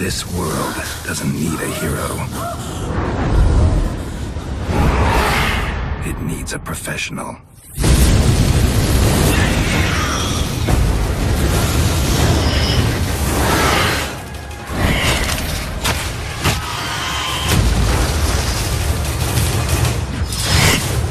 This world doesn't need a hero. It needs a professional.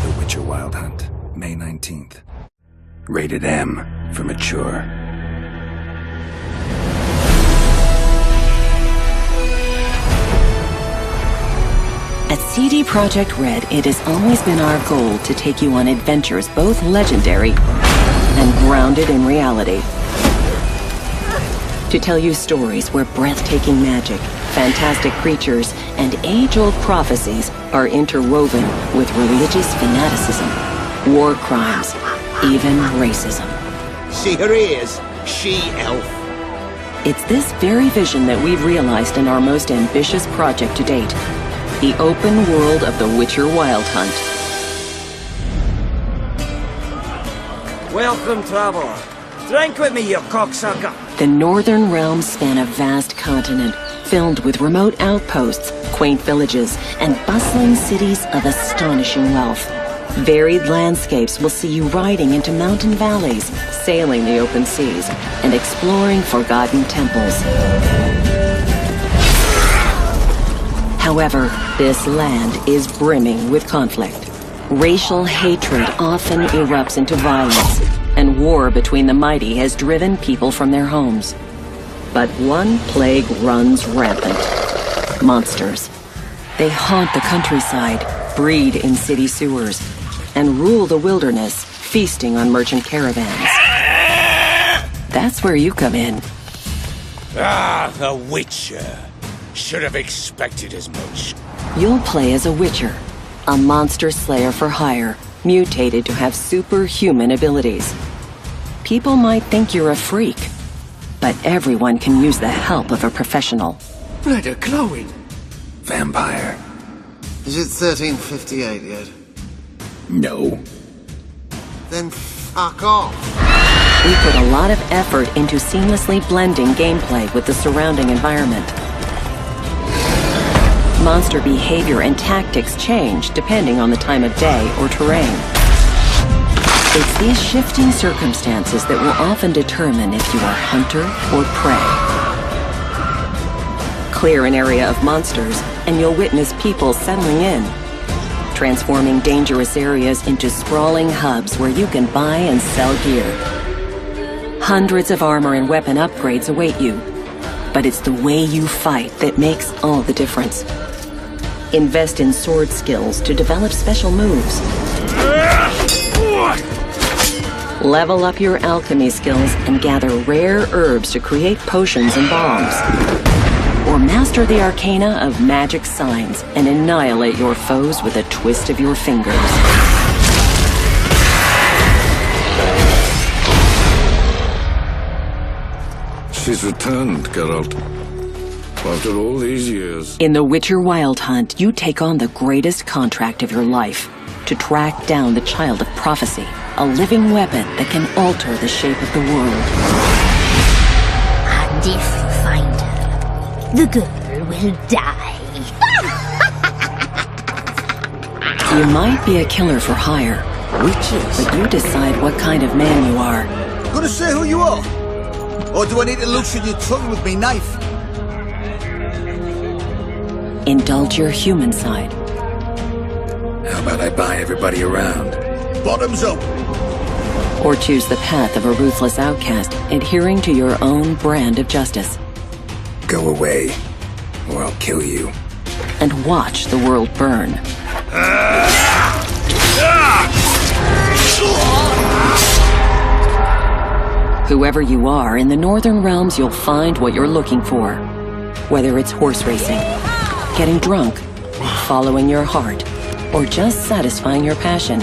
The Witcher Wild Hunt, May 19th. Rated M for mature. At CD Projekt Red, it has always been our goal to take you on adventures both legendary and grounded in reality. To tell you stories where breathtaking magic, fantastic creatures, and age-old prophecies are interwoven with religious fanaticism, war crimes, even racism. See her ears? She-elf. It's this very vision that we've realized in our most ambitious project to date. The open world of The Witcher Wild Hunt. Welcome, traveler. Drink with me, you cocksucker. The Northern Realms span a vast continent, filled with remote outposts, quaint villages, and bustling cities of astonishing wealth. Varied landscapes will see you riding into mountain valleys, sailing the open seas, and exploring forgotten temples. However, this land is brimming with conflict. Racial hatred often erupts into violence, and war between the mighty has driven people from their homes. But one plague runs rampant: monsters. They haunt the countryside, breed in city sewers, and rule the wilderness, feasting on merchant caravans. That's where you come in. Ah, the Witcher. Should have expected as much. You'll play as a Witcher, a monster slayer for hire, mutated to have superhuman abilities. People might think you're a freak, but everyone can use the help of a professional. Blood are glowing. Vampire. Is it 1358 yet? No. Then fuck off. We put a lot of effort into seamlessly blending gameplay with the surrounding environment. Monster behavior and tactics change depending on the time of day or terrain. It's these shifting circumstances that will often determine if you are hunter or prey. Clear an area of monsters, and you'll witness people settling in, transforming dangerous areas into sprawling hubs where you can buy and sell gear. Hundreds of armor and weapon upgrades await you, but it's the way you fight that makes all the difference. Invest in sword skills to develop special moves. Level up your alchemy skills and gather rare herbs to create potions and bombs. Or master the arcana of magic signs and annihilate your foes with a twist of your fingers. She's returned, Geralt. After all these years. In The Witcher Wild Hunt, you take on the greatest contract of your life, to track down the Child of Prophecy, a living weapon that can alter the shape of the world. And if you find her, the girl will die. You might be a killer for hire, Witches? but you decide what kind of man you are. Gonna say who you are? Or do I need to loosen your tongue with me knife? Indulge your human side. How about I buy everybody around? Bottoms up. Or choose the path of a ruthless outcast, adhering to your own brand of justice. Go away, or I'll kill you. And watch the world burn. Whoever you are, in the Northern Realms you'll find what you're looking for. Whether it's horse racing, getting drunk, following your heart, or just satisfying your passion.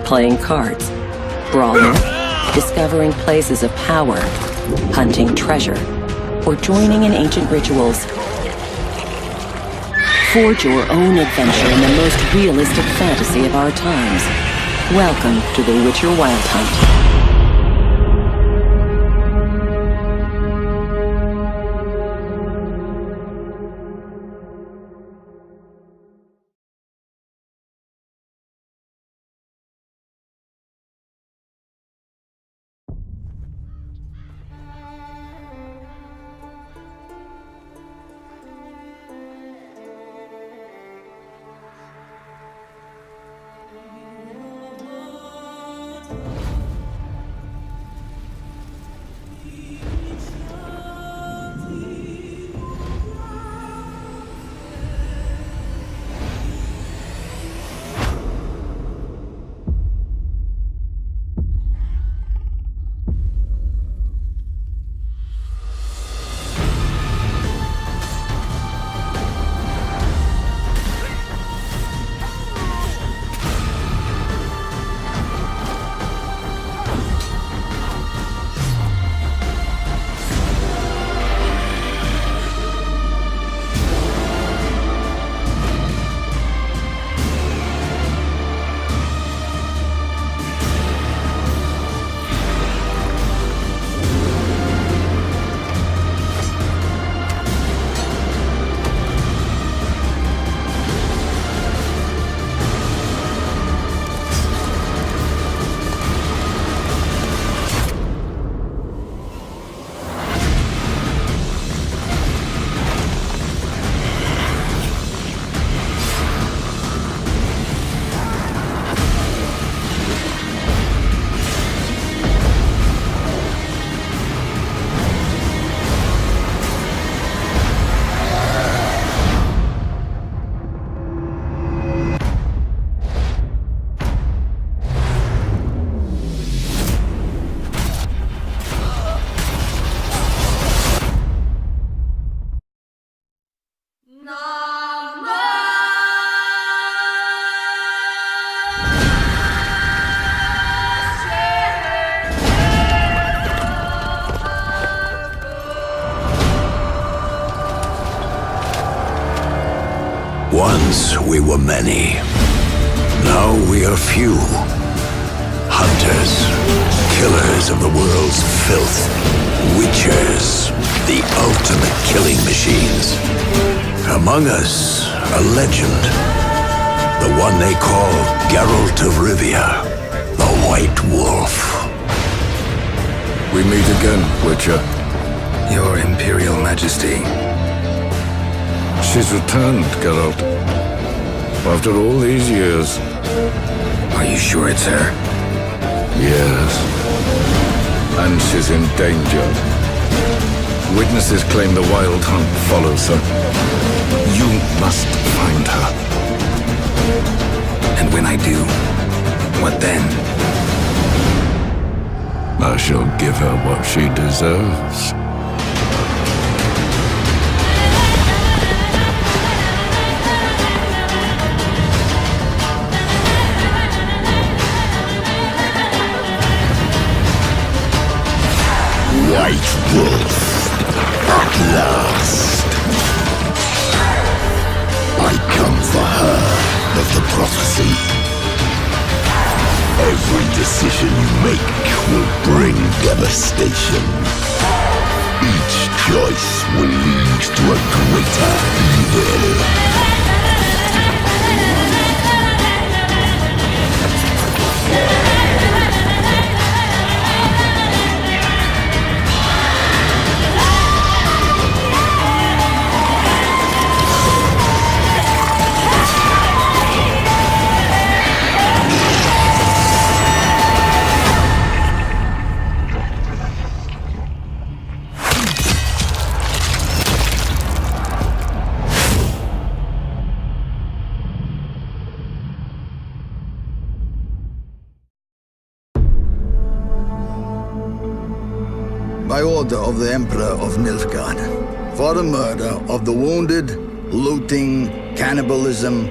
Playing cards, brawling, discovering places of power, hunting treasure, or joining in ancient rituals. Forge your own adventure in the most realistic fantasy of our times. Welcome to The Witcher Wild Hunt. Once we were many. Now we are few. Hunters, killers of the world's filth. Witchers, the ultimate killing machines. Among us, a legend. The one they call Geralt of Rivia, the White Wolf. We meet again, Witcher. Your Imperial Majesty. She's returned, Geralt. After all these years. Are you sure it's her? Yes. And she's in danger. Witnesses claim the Wild Hunt follows her. You must find her. And when I do, what then? I shall give her what she deserves. White Wolf, at last. I come for her of the prophecy. Every decision you make will bring devastation. Each choice will lead to a greater evil. By order of the Emperor of Nilfgaard, for the murder of the wounded, looting, cannibalism,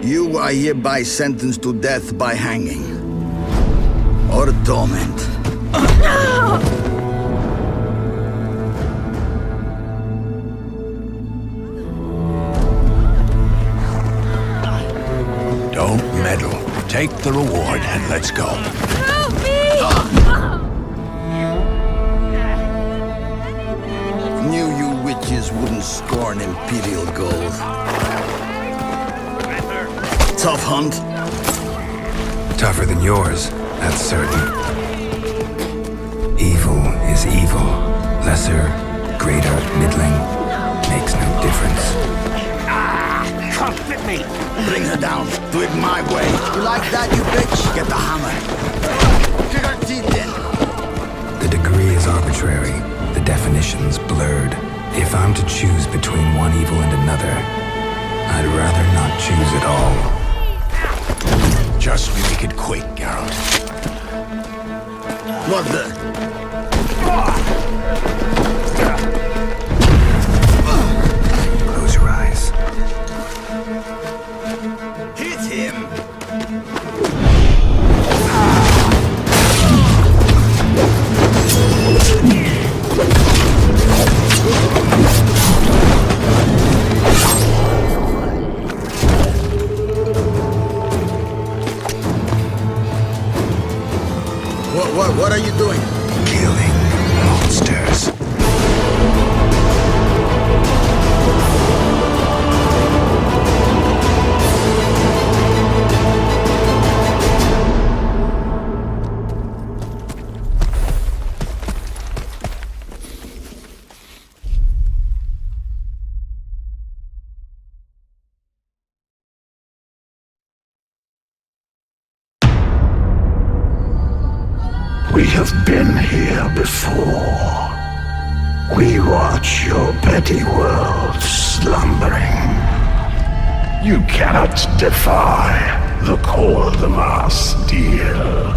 you are hereby sentenced to death by hanging. Or torment. Don't meddle. Take the reward and let's go. Help me! Knew you witches wouldn't scorn Imperial gold. Tough hunt. Tougher than yours, that's certain. Evil is evil. Lesser, greater, middling, makes no difference. Can't fit me! Bring her down. Do it my way. You like that, you bitch? Get the hammer. Kick her teeth in. The degree is arbitrary, the definition's blurred. If I'm to choose between one evil and another, I'd rather not choose at all. Just make it quick, Geralt. What the? Close your eyes. Hit him! What are you doing? Killing monsters. We have been here before. We watch your petty world slumbering. You cannot defy the core of the mass deal.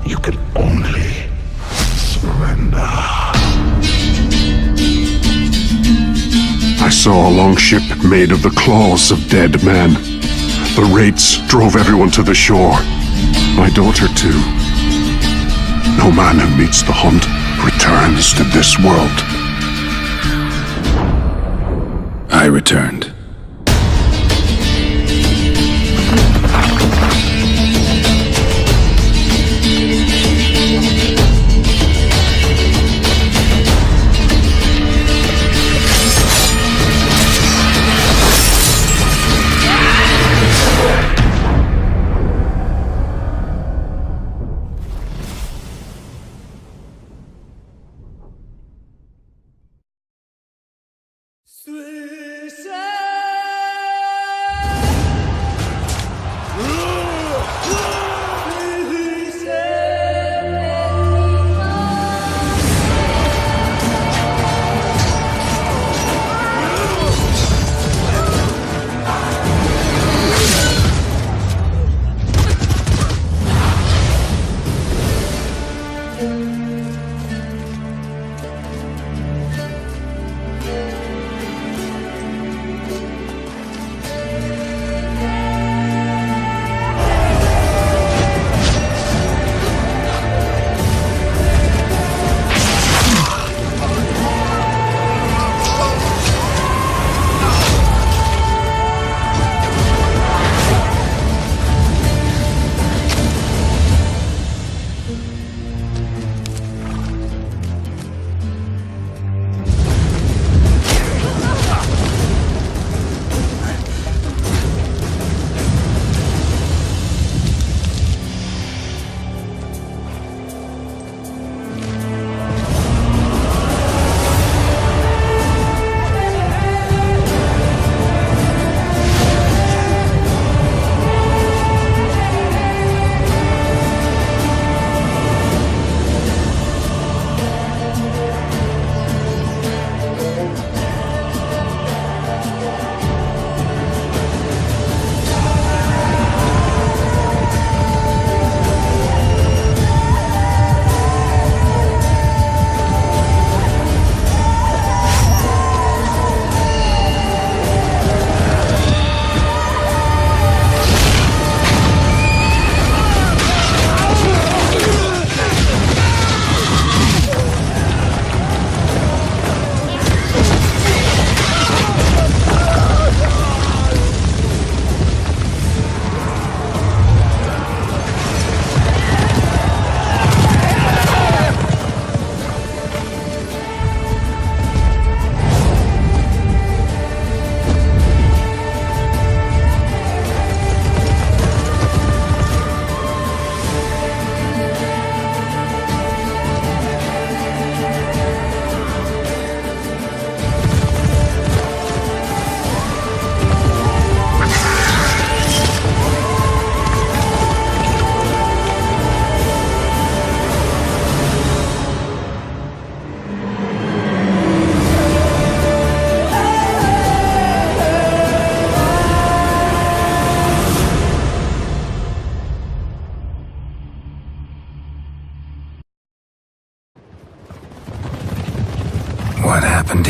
You can only surrender. I saw a long ship made of the claws of dead men. The wraiths drove everyone to the shore. My daughter, too. No man who meets the hunt returns to this world. I returned.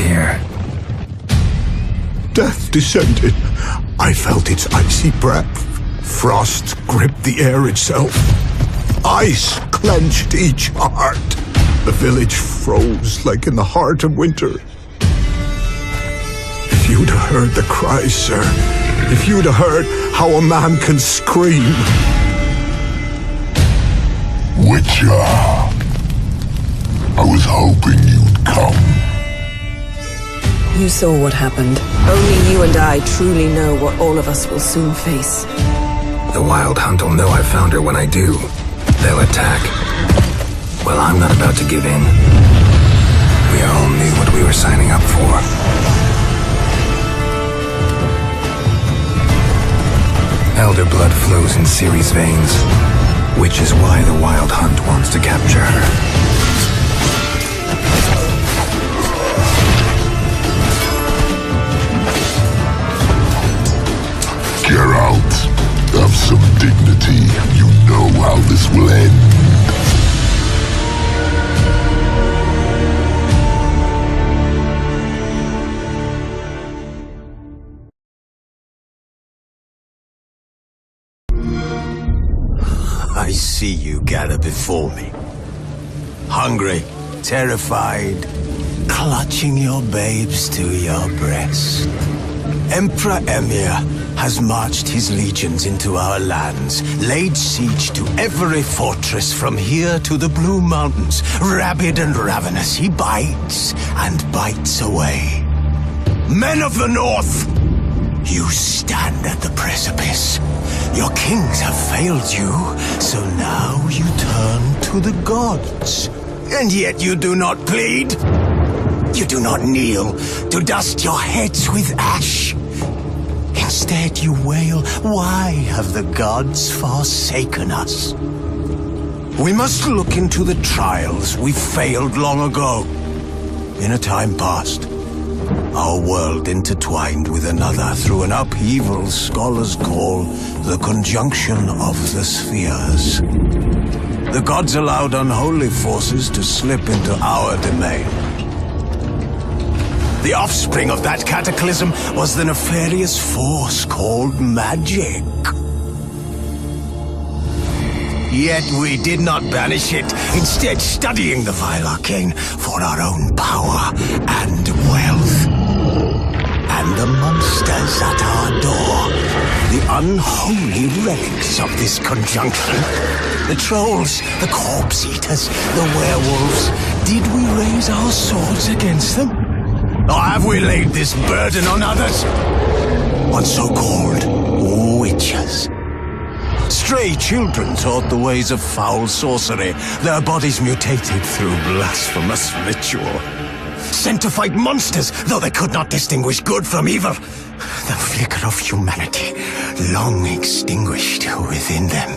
here. Death descended. I felt its icy breath. Frost gripped the air itself. Ice clenched each heart. The village froze like in the heart of winter. If you'd have heard the cries, sir, if you'd have heard how a man can scream. Witcher, I was hoping you'd come. You saw what happened. Only you and I truly know what all of us will soon face. The Wild Hunt will know I found her when I do. They'll attack. Well, I'm not about to give in. We all knew what we were signing up for. Elder blood flows in Ciri's veins, which is why the Wild Hunt wants to capture her. Geralt, have some dignity. You know how this will end. I see you gather before me. Hungry, terrified, clutching your babes to your breast. Emperor Emhyr has marched his legions into our lands, laid siege to every fortress from here to the Blue Mountains. Rabid and ravenous, he bites and bites away. Men of the North, you stand at the precipice. Your kings have failed you, so now you turn to the gods. And yet you do not plead. You do not kneel to dust your heads with ash. Instead you wail, why have the gods forsaken us? We must look into the trials we failed long ago. In a time past, our world intertwined with another through an upheaval scholars call the conjunction of the spheres. The gods allowed unholy forces to slip into our domain. The offspring of that cataclysm was the nefarious force called magic. Yet we did not banish it, instead studying the vile arcane for our own power and wealth. And the monsters at our door, the unholy relics of this conjunction, the trolls, the corpse-eaters, the werewolves, did we raise our swords against them? Or have we laid this burden on others? On so-called witches. Stray children taught the ways of foul sorcery, their bodies mutated through blasphemous ritual. Sent to fight monsters, though they could not distinguish good from evil. The flicker of humanity, long extinguished within them.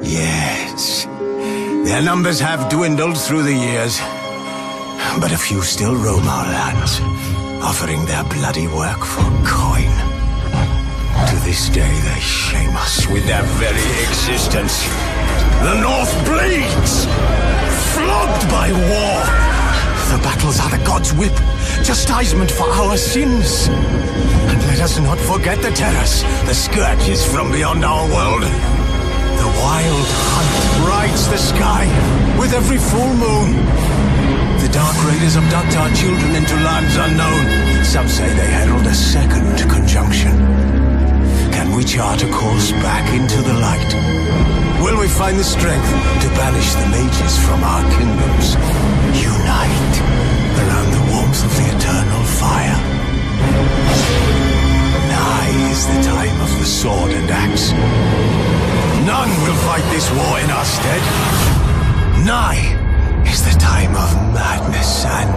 Yes, their numbers have dwindled through the years. But a few still roam our lands, offering their bloody work for coin. To this day they shame us with their very existence. The North bleeds, flogged by war. The battles are the gods' whip, chastisement for our sins. And let us not forget the terrors, the scourges from beyond our world. The Wild Hunt brights the sky with every full moon. The Dark Raiders abduct our children into lands unknown. Some say they herald a second conjunction. Can we chart a course back into the light? Will we find the strength to banish the mages from our kingdoms? Unite around the warmth of the eternal fire. Nigh is the time of the sword and axe. None will fight this war in our stead. Nigh is the time of madness and